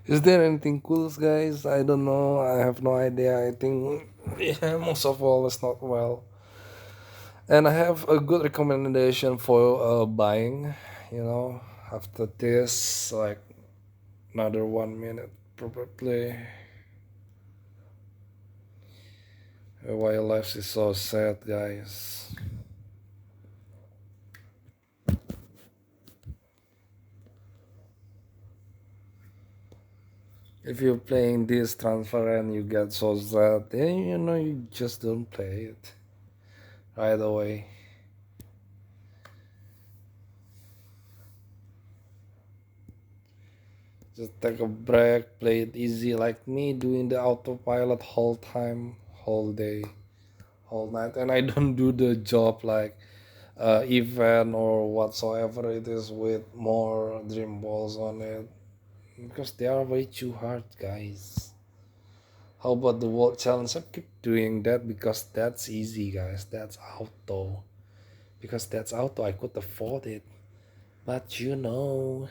Is there anything cool, guys? I don't know. I have no idea. I think yeah, most of all is not well. And I have a good recommendation for buying. You know, after this, like another 1 minute probably. Why life is so sad, guys. If you're playing this transfer and you get so sad, then you know you just don't play it right away. Just take a break, play it easy like me doing the autopilot whole time, whole day, whole night, and I don't do the job like event or whatsoever it is with more dream balls on it because they are way too hard, guys. How about the world challenge? I keep doing that because that's easy, guys. That's auto. Because that's auto, I could afford it. But you know,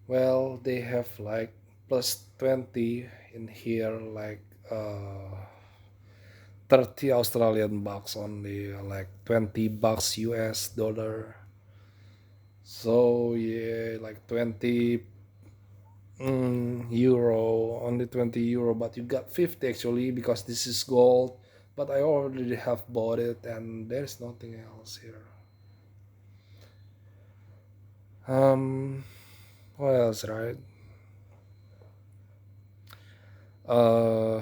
well, they have like plus 20 in here, like 30 Australian bucks only, like 20 bucks US dollar. So yeah, like 20 euro, only 20 euro, but you got 50 actually because this is gold. But I already have bought it and there's nothing else here. Um, what else, right? Uh,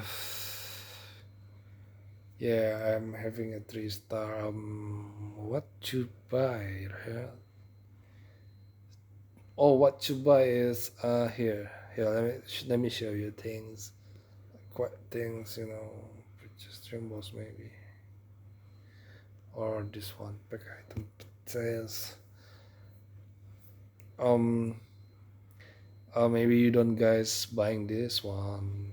yeah, I'm having a 3 star. What to buy, right? Oh, what to buy is here. Here, let me show you things. Quite things, you know, purchase symbols maybe, or this one pack item sales. Um, maybe you don't guys buying this one.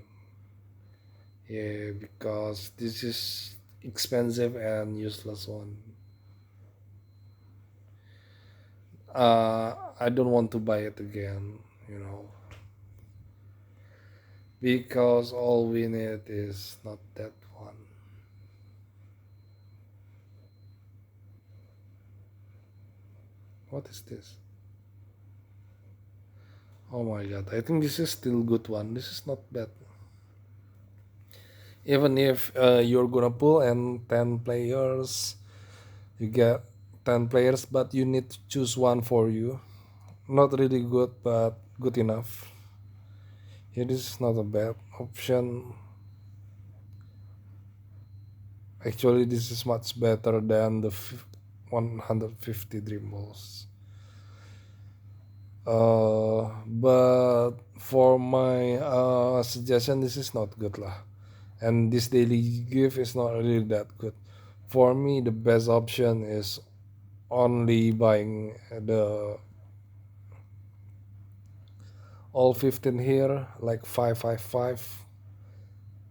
Yeah, because this is expensive and useless one. I don't want to buy it again, you know, because all we need is not that one. What is this? Oh my god, I think this is still good one. This is not bad. Even if you're gonna pull and 10 players, you get 10 players, but you need to choose one for you. Not really good, but good enough. Yeah, this is not a bad option. Actually, this is much better than the 150 dream balls. But for my suggestion, this is not good lah. And this daily gift is not really that good. For me, the best option is only buying the all 15 here, like 555.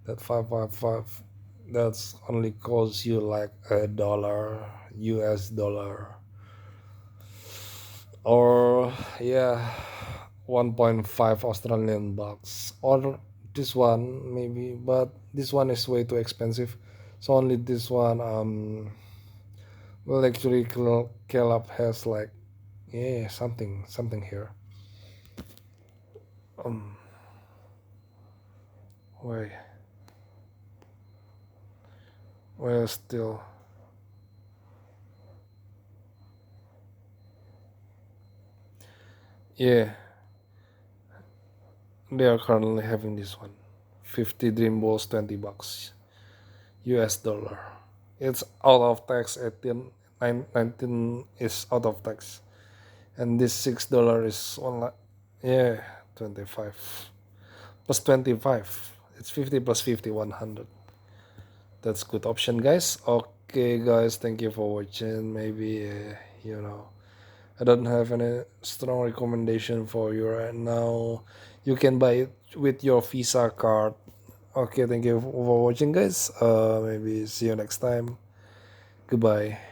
That 555, that's only costs you like a dollar, US dollar, or yeah, 1.5 Australian bucks, or this one maybe, but this one is way too expensive. So only this one well actually Caleb has like yeah something here. um wait, well still, yeah, they are currently having this one, 50 dream balls, 20 bucks US dollar. It's out of tax. 18 19 is out of tax, and this $6 is online. Yeah, 25 plus 25, it's 50 plus 50, 100. That's good option, guys. Okay, guys, thank you for watching. Maybe you know, I don't have any strong recommendation for you right now. You can buy it with your Visa card. Okay, thank you for watching, guys. Maybe see you next time. Goodbye.